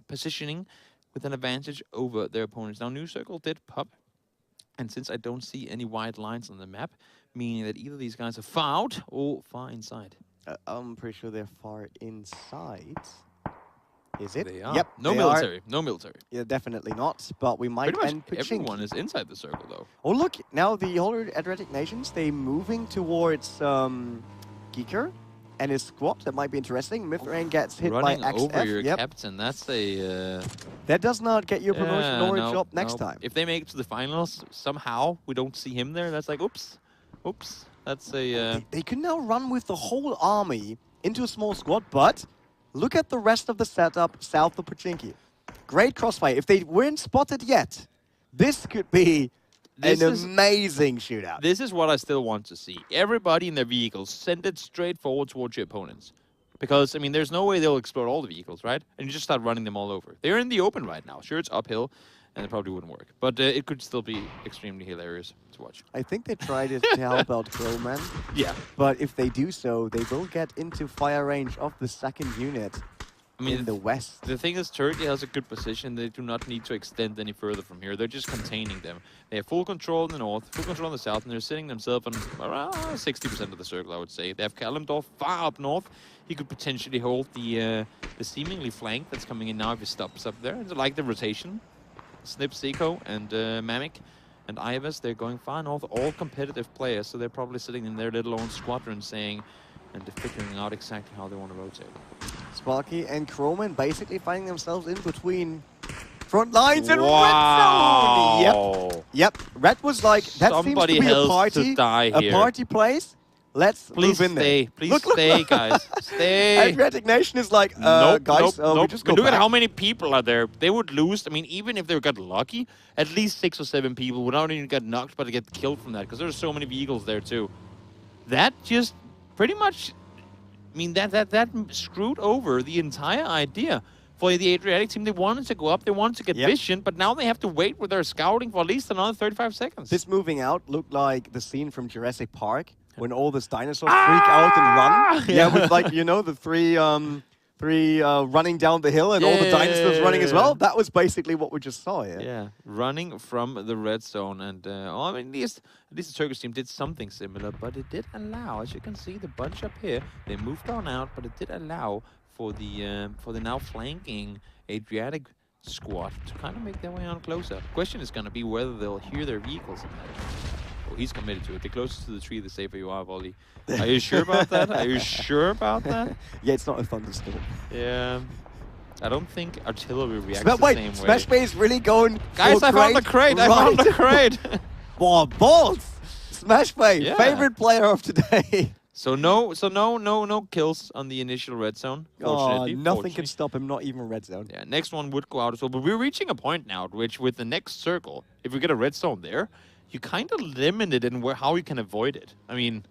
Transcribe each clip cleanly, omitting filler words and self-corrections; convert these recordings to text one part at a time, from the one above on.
positioning with an advantage over their opponents. Now, New Circle did pop, and since I don't see any white lines on the map, meaning that either these guys are far out or far inside. I'm pretty sure they're far inside. Is it? They are. Yep. No military. No military. Yeah, definitely not. But we might end everyone is inside the circle, though. Oh, look. Now the whole Adriatic nations, they moving towards Geeker and his squad. That might be interesting. Mithrain gets hit Running by XF. over your captain. That's a... that does not get you a promotion or a job next time. If they make it to the finals, somehow we don't see him there. That's like, oops. Oops. That's a... They can now run with the whole army into a small squad, but... Look at the rest of the setup south of Pochinki. Great crossfire. If they weren't spotted yet, this could be an amazing shootout. This is what I still want to see. Everybody in their vehicles, send it straight forward towards your opponents. Because, I mean, there's no way they'll explode all the vehicles, right? And you just start running them all over. They're in the open right now. Sure, it's uphill, and it probably wouldn't work. But it could still be extremely hilarious to watch. I think they tried to help out Crowman. Yeah. But if they do so, they will get into fire range of the second unit in the west. The thing is, Turkey has a good position. They do not need to extend any further from here. They're just containing them. They have full control in the north, full control in the south, and they're sitting themselves on around 60% of the circle, I would say. They have Kalimdorf far up north. He could potentially hold the seemingly flank that's coming in now if he stops up there. It's like the rotation. Snip, Seiko, and Mamek and Ivas, they're going far north, all competitive players, so they're probably sitting in their little own squadron saying, and figuring out exactly how they want to rotate. Sparky and Crowman basically finding themselves in between front lines and Red Zone! Yep. Yep. Red was like, that Somebody seems to be a party place. Let's move in there. Please stay, guys. Stay. Adriatic Nation is like, guys, we just go Look back. at how many people are there. They would lose. I mean, even if they got lucky, at least 6 or 7 people would not even get knocked, but get killed from that, because there's so many vehicles there, too. That just pretty much, I mean, that screwed over the entire idea. For the Adriatic team, they wanted to go up, they wanted to get vision, but now they have to wait with their scouting for at least another 35 seconds. This moving out looked like the scene from Jurassic Park, when all the dinosaurs freak out and run. Yeah, with like, you know, the three running down the hill and all the dinosaurs running as well. That was basically what we just saw here. Yeah, running from the red zone. And, I mean, at least the Turkish team did something similar, but it did allow, as you can see, the bunch up here, they moved on out, but it did allow for the now flanking Adriatic squad to kind of make their way on closer. Question is going to be whether they'll hear their vehicles in that. Oh, he's committed to it. The closer to the tree, the safer you are, Volley. Are you sure about that? Are you sure about that? Yeah, it's not a thunderstorm. Yeah. I don't think artillery reacts the same way. Smash Bay is really going Guys, I found the crate! I found the crate! Wow, balls! Smash Bay, favorite player of today. So no kills on the initial red zone. Oh, nothing can stop him, not even red zone. Yeah, next one would go out as well. But we're reaching a point now at which, with the next circle, if we get a red zone there, you kind of limited in how you can avoid it. I mean,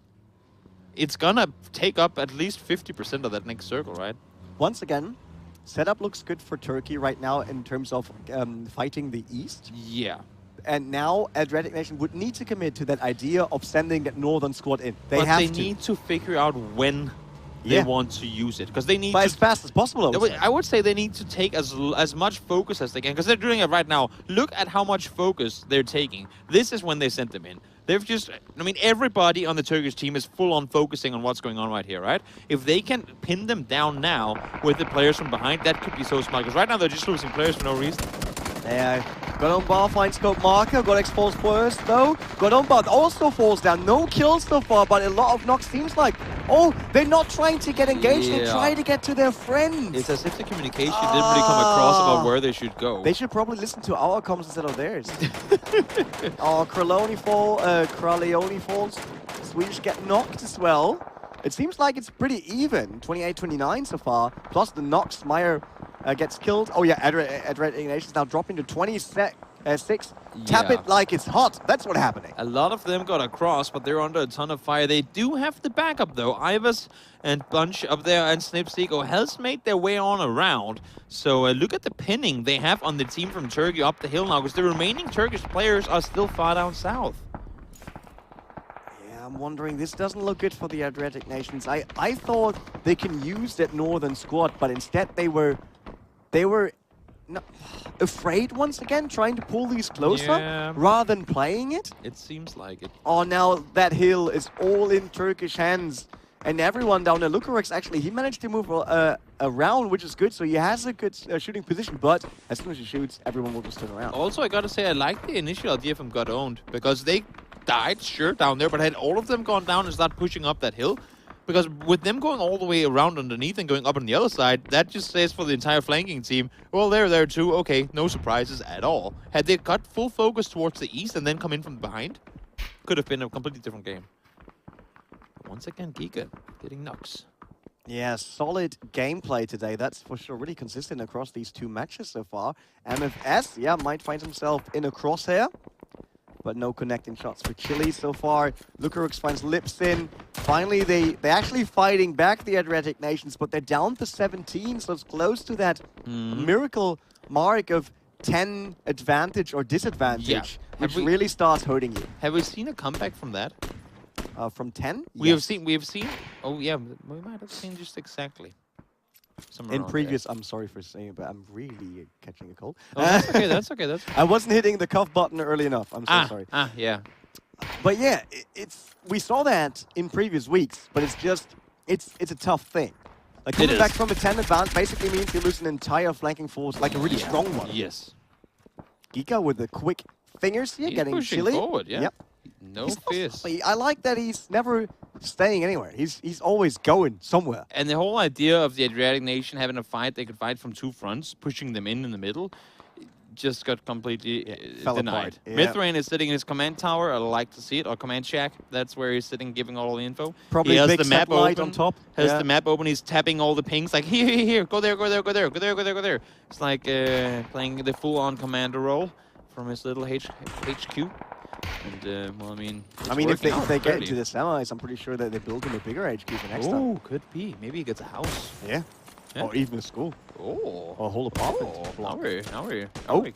it's gonna take up at least 50% of that next circle, right? Once again, setup looks good for Turkey right now in terms of fighting the east. Yeah. And now Adriatic Nation would need to commit to that idea of sending that northern squad in. But they need to figure out when they want to use it, because they need as fast as possible. I would say they need to take as much focus as they can, because they're doing it right now. Look at how much focus they're taking. This is when they sent them in. They've just, I mean, everybody on the Turkish team is full on focusing on what's going on right here, right? If they can pin them down now with the players from behind, that could be so smart, because right now they're just losing players for no reason. Yeah, Godonbar finds scope marker, got exposed first though. Godonbar also falls down, no kills so far, but a lot of knocks. Seems like, oh, they're not trying to get engaged, they're trying to get to their friends. It's as if the communication didn't really come across about where they should go. They should probably listen to our comms instead of theirs. Oh, Kraleone falls. Swedish get knocked as well. It seems like it's pretty even, 28-29 so far, plus the knocks. Meyer gets killed. Oh yeah, Adriatic Nation is now dropping to 26. Tap it like it's hot. That's what's happening. A lot of them got across, but they're under a ton of fire. They do have the backup though. Ivas and Bunch up there and Snipseeko has made their way on around. So look at the pinning they have on the team from Turkey up the hill now, because the remaining Turkish players are still far down south. I'm wondering, this doesn't look good for the Adriatic nations. I thought they can use that northern squad, but instead they were they were afraid once again, trying to pull these closer Yeah. rather than playing it. It seems like it. Oh, now that hill is all in Turkish hands. And everyone down there, Lukarex actually, he managed to move around, which is good. So he has a good shooting position, but as soon as he shoots, everyone will just turn around. Also, I gotta say, I like the initial idea from got owned, because they died, sure, down there, but had all of them gone down and start pushing up that hill, because with them going all the way around underneath and going up on the other side, that just says for the entire flanking team, well, they're there too, okay, no surprises at all. Had they got full focus towards the east and then come in from behind, could have been a completely different game. Once again, Giga getting knocks. Yeah, solid gameplay today. That's for sure really consistent across these two matches so far. MFS, yeah, might find himself in a crosshair, but no connecting shots for Chile so far. Lukarex finds Lips in. Finally, they're actually fighting back the Adriatic nations, but they're down to 17, so it's close to that miracle mark of 10 advantage or disadvantage, which really starts hurting you. Have we seen a comeback from that? From 10? We have seen. Oh yeah, we might have seen just exactly. In previous, I'm sorry for saying, but I'm really catching a cold. Oh, that's okay. That's okay. That's. I wasn't hitting the cough button early enough. I'm so sorry. Yeah. But yeah, we saw that in previous weeks, but it's a tough thing. Like coming back from a 10 advance basically means you lose an entire flanking force, like a really strong one. Yes. Giga with the quick fingers here, getting pushing Chile. Forward, yeah. Yep. No fears. I like that he's never staying anywhere. He's always going somewhere. And the whole idea of the Adriatic nation having a fight, they could fight from two fronts, pushing them in the middle, just got completely denied. Yeah. Mithrain is sitting in his command tower. I like to see it, or command shack. That's where he's sitting, giving all the info. Probably he has big the map open. on top. Has the map open. He's tapping all the pings, like here, go there, go there, go there, go there, go there, go there. It's like playing the full-on commander role from his little HQ. And well, I mean, if they get into the semis, I'm pretty sure that they're building a bigger HQ for next time. Oh, could be. Maybe he gets a house. Yeah. Or even a school. Oh. Or a whole apartment. Now we're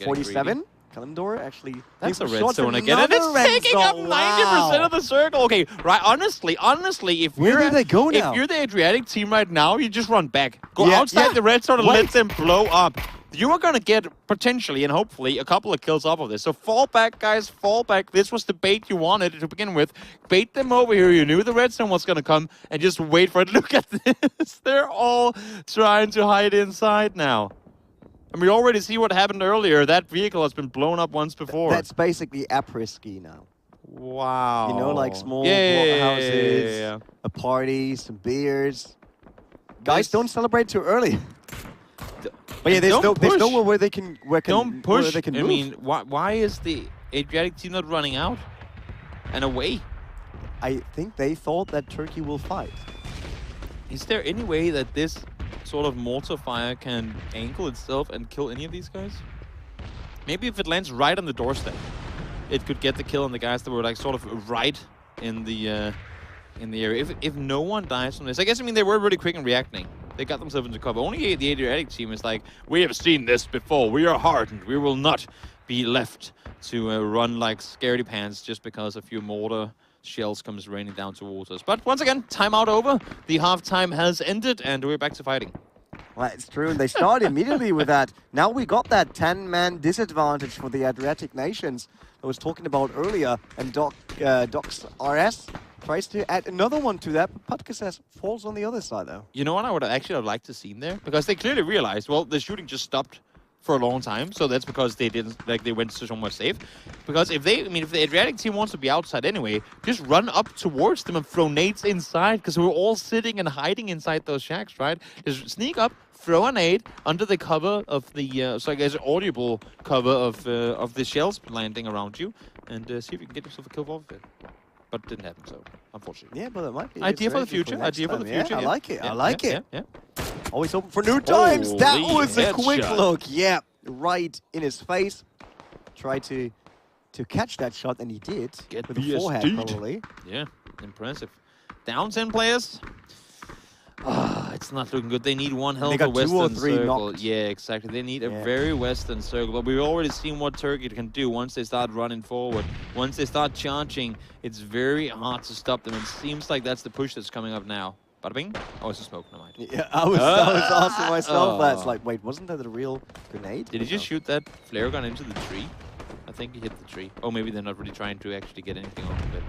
47. Kalimdor actually. That's a redstone again, and it's taking up 90% of the circle. Okay, right. Honestly, if where do they go now? If you're the Adriatic team right now, you just run back. Go outside the redstone and let them blow up. You are going to get, potentially and hopefully, a couple of kills off of this. So fall back, guys, fall back. This was the bait you wanted to begin with. Bait them over here. You knew the redstone was going to come, and just wait for it. Look at this. They're all trying to hide inside now. And we already see what happened earlier. That vehicle has been blown up once before. That's basically après-ski now. Wow. You know, like small houses, a party, some beers. Guys, don't celebrate too early. But yeah, there's nowhere where they can don't push. Where they can move. I mean, why is the Adriatic team not running out and away? I think they thought that Turkey will fight. Is there any way that this sort of mortar fire can angle itself and kill any of these guys? Maybe if it lands right on the doorstep, it could get the kill on the guys that were like sort of right in the area. If no one dies from this, I guess they were really quick in reacting. They got themselves into cover. Only the Adriatic team is like, we have seen this before. We are hardened. We will not be left to run like scaredy pants just because a few mortar shells comes raining down towards us. But once again, timeout over. The halftime has ended, and we're back to fighting. Well, it's true, and they start immediately with that. Now we got that 10-man disadvantage for the Adriatic nations I was talking about earlier, and Doc's RS tries to add another one to that, but Pubg says falls on the other side, though. You know what I would actually have liked to see there? Because they clearly realized, well, the shooting just stopped for a long time, so that's because they didn't, like, they went to somewhere safe. Because if they, if the Adriatic team wants to be outside anyway, just run up towards them and throw nades inside, because we're all sitting and hiding inside those shacks, right? Just sneak up, throw a nade under the cover of the, so I guess audible cover of the shells landing around you, and see if you can get yourself a kill off of it. But it didn't happen, so unfortunately. Yeah, but it might be. Idea for the future. Idea for the future. I like it. I like it. Yeah. Always open for new times. Holy That was a quick headshot. look. Yeah, right in his face. Tried to catch that shot, and he did. Get with a forehand, probably. Yeah, impressive. Down 10 players. It's not looking good. They need one hell of a western circle. Knocked. Yeah, exactly. They need a very western circle. But we've already seen what Turkey can do once they start running forward. Once they start charging, it's very hard to stop them. It seems like that's the push that's coming up now. Bada bing. Oh, it's a smoke. No mind. Yeah, I was asking myself that. It's like, wait, wasn't that a real grenade? Did he just shoot that flare gun into the tree? I think he hit the tree. Oh, maybe they're not really trying to actually get anything off of it.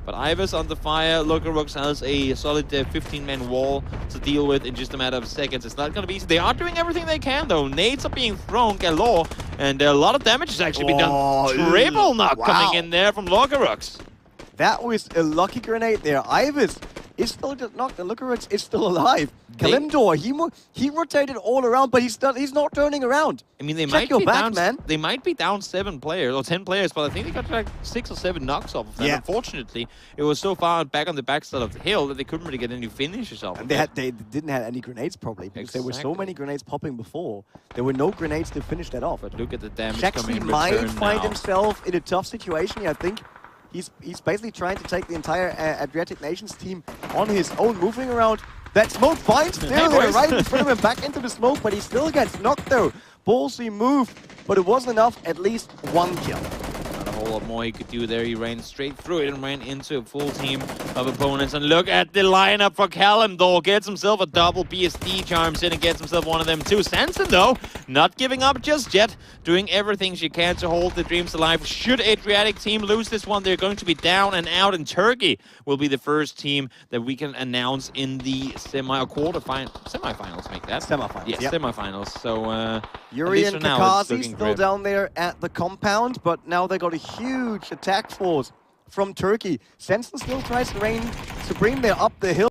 But Ivar's on the fire. Logarux has a solid 15-man wall to deal with in just a matter of seconds. It's not going to be easy. They are doing everything they can, though. Nades are being thrown galore, and a lot of damage has actually been done. Triple knock coming in there from Logarux. That was a lucky grenade there. Ivar's is still just knocked, and Logarux is still alive. Kalimdor, he rotated all around, but he's not turning around. I mean, they Check might be back, down, man. They might be down 7 players or 10 players, but I think they got like 6 or 7 knocks off of them. Yeah. Unfortunately, it was so far back on the backside of the hill that they couldn't really get any finishes off. And they didn't have any grenades probably because there were so many grenades popping before. There were no grenades to finish that off. But look at the damage Shaxi coming in might return find now. himself in a tough situation here. I think he's basically trying to take the entire Adriatic Nations team on his own, moving around. That smoke finds still there, right in front of him, back into the smoke, but he still gets knocked though. Ballsy move, but it wasn't enough. At least 1 kill. Not a whole lot more he could do there. He ran straight through it and ran into a full team of opponents. And look at the lineup for Kalimdor. Gets himself a double BSD charms in and gets himself one of them too. Sanson, though, not giving up just yet. Doing everything she can to hold the dreams alive. Should Adriatic team lose this one, they're going to be down and out. And Turkey will be the first team that we can announce in the semifinals. Make that? Semifinals, Yeah, yep. semifinals. So, Yuri at least and for now, it's Kakazi looking still grim. down there at the compound, but now they got a huge attack force from Turkey. Sensen still tries to bring them up the hill.